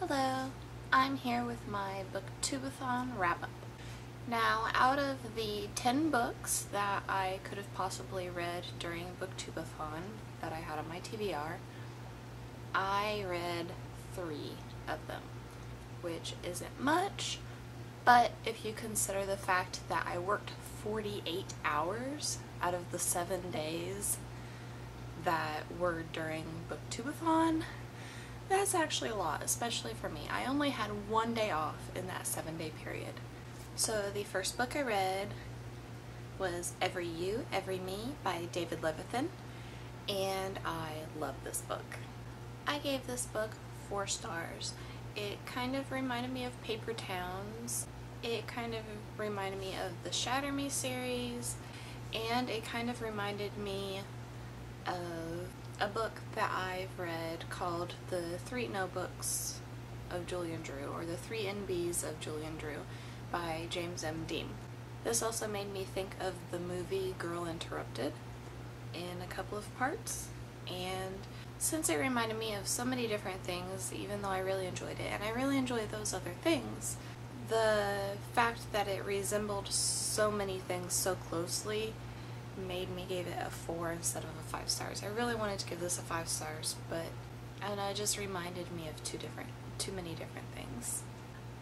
Hello, I'm here with my BookTubeAthon Wrap Up. Now, out of the 10 books that I could have possibly read during BookTubeAthon that I had on my TBR, I read 3 of them, which isn't much, but if you consider the fact that I worked 48 hours out of the 7 days that were during BookTubeAthon, that's actually a lot, especially for me. I only had 1 day off in that 7-day period. So the first book I read was Every You, Every Me by David Levithan, and I love this book. I gave this book 4 stars. It kind of reminded me of Paper Towns, it kind of reminded me of the Shatter Me series, and it kind of reminded me of a book that I've read called The 3 Notebooks of Julian Drew, or The 3 NBs of Julian Drew by James M. Dean. This also made me think of the movie Girl Interrupted in a couple of parts, and since it reminded me of so many different things, even though I really enjoyed it, and I really enjoyed those other things, the fact that it resembled so many things so closely made me give it a 4 instead of a 5 stars. I really wanted to give this a 5 stars, but I don't know, it just reminded me of too many different things.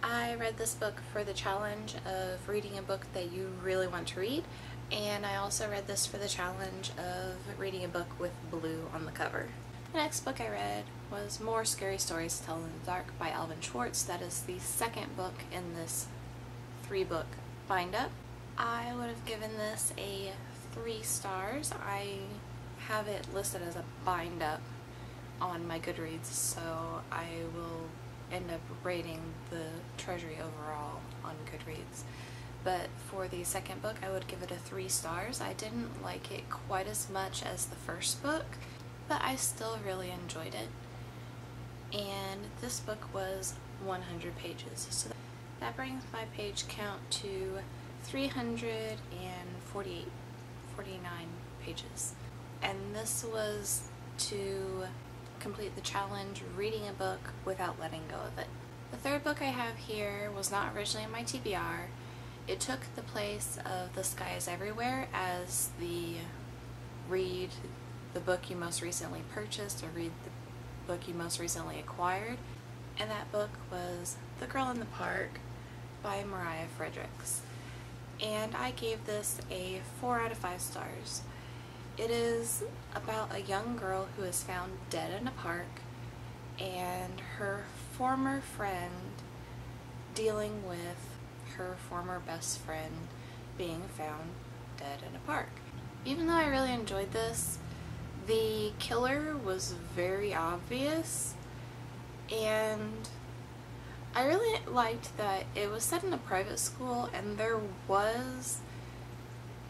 I read this book for the challenge of reading a book that you really want to read, and I also read this for the challenge of reading a book with blue on the cover. The next book I read was More Scary Stories to Tell in the Dark by Alvin Schwartz. That is the second book in this 3-book bind-up. I would have given this a 3 stars. I have it listed as a bind-up on my Goodreads, so I will end up rating the Treasury overall on Goodreads. But for the second book, I would give it a 3 stars. I didn't like it quite as much as the first book, but I still really enjoyed it. And this book was 100 pages, so that brings my page count to 349 pages. And this was to complete the challenge reading a book without letting go of it. The third book I have here was not originally in my TBR. It took the place of The Sky is Everywhere as the read the book you most recently purchased or read the book you most recently acquired, and that book was The Girl in the Park by Mariah Fredericks. And I gave this a 4 out of 5 stars. It is about a young girl who is found dead in a park and her former friend dealing with her former best friend being found dead in a park. Even though I really enjoyed this, the killer was very obvious, and I really liked that it was set in a private school and there was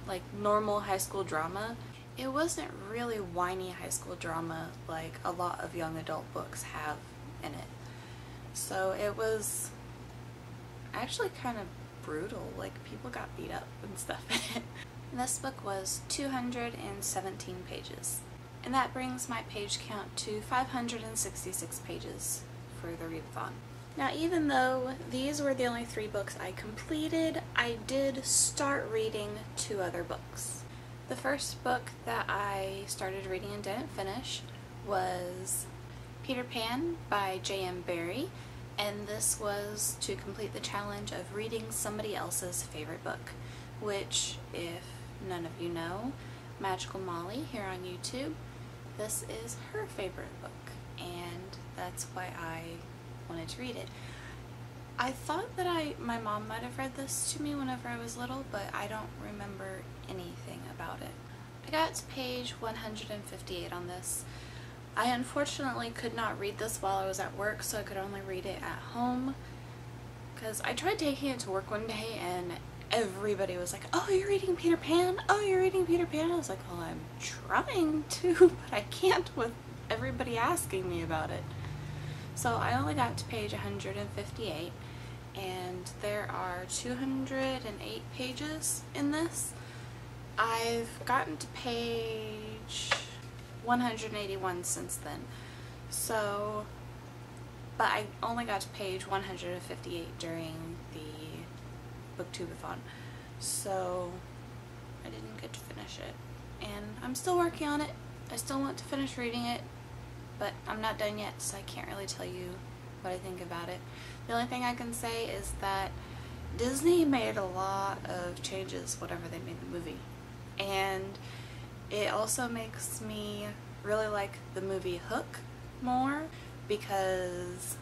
like normal high school drama. It wasn't really whiny high school drama like a lot of young adult books have in it. So it was actually kind of brutal, like people got beat up and stuff in it. And this book was 217 pages. And that brings my page count to 566 pages for the readathon. Now, even though these were the only 3 books I completed, I did start reading 2 other books. The first book that I started reading and didn't finish was Peter Pan by J.M. Barrie, and this was to complete the challenge of reading somebody else's favorite book, which, if none of you know, Magical Molly here on YouTube, this is her favorite book, and that's why I wanted to read it. I thought that my mom might have read this to me whenever I was little, but I don't remember anything about it. I got to page 158 on this. I unfortunately could not read this while I was at work, so I could only read it at home, because I tried taking it to work one day and everybody was like, "Oh, you're reading Peter Pan? Oh, you're reading Peter Pan?" I was like, "Well, I'm trying to, but I can't with everybody asking me about it." So I only got to page 158, and there are 208 pages in this. I've gotten to page 181 since then. So but I only got to page 158 during the BookTubeAthon, so I didn't get to finish it. And I'm still working on it. I still want to finish reading it, but I'm not done yet, so I can't really tell you what I think about it. The only thing I can say is that Disney made a lot of changes whenever they made the movie, and it also makes me really like the movie Hook more, because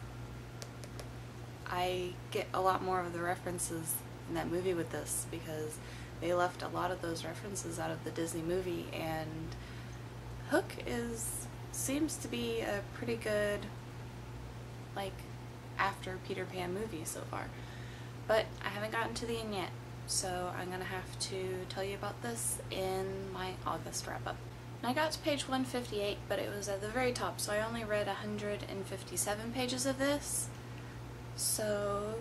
I get a lot more of the references in that movie with this, because they left a lot of those references out of the Disney movie, and Hook seems to be a pretty good, like, after Peter Pan movie so far. But I haven't gotten to the end yet, so I'm gonna have to tell you about this in my August wrap-up. I got to page 158, but it was at the very top, so I only read 157 pages of this. So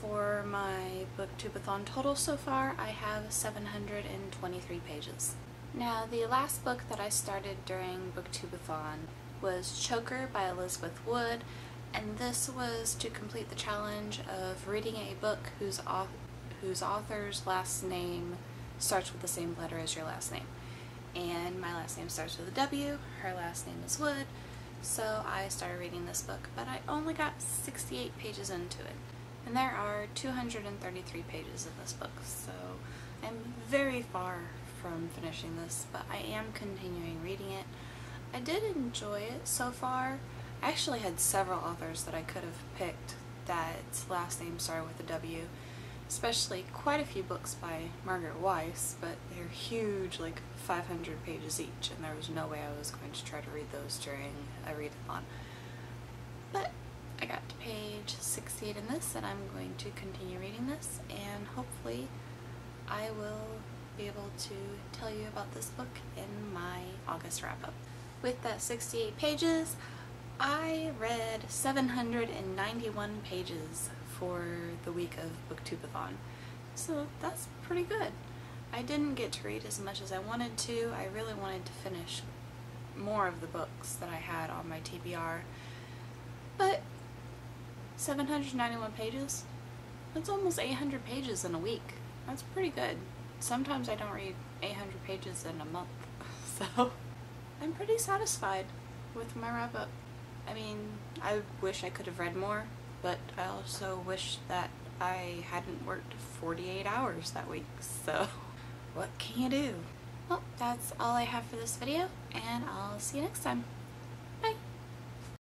for my BookTubeAthon total so far, I have 723 pages. Now, the last book that I started during BookTubeAthon was Choker by Elizabeth Wood, and this was to complete the challenge of reading a book whose author's last name starts with the same letter as your last name. And my last name starts with a W, her last name is Wood, so I started reading this book, but I only got 68 pages into it. And there are 233 pages of this book, so I'm very far from finishing this, but I am continuing reading it. I did enjoy it so far. I actually had several authors that I could have picked that last name started with a W, especially quite a few books by Margaret Weiss, but they're huge, like 500 pages each, and there was no way I was going to try to read those during a readathon. But I got to page 68 in this, and I'm going to continue reading this, and hopefully I will be able to tell you about this book in my August wrap-up. With that 68 pages, I read 791 pages for the week of BookTubeAthon, so that's pretty good. I didn't get to read as much as I wanted to. I really wanted to finish more of the books that I had on my TBR, but 791 pages? That's almost 800 pages in a week. That's pretty good. Sometimes I don't read 800 pages in a month, so I'm pretty satisfied with my wrap-up. I mean, I wish I could have read more, but I also wish that I hadn't worked 48 hours that week, so what can you do? Well, that's all I have for this video, and I'll see you next time.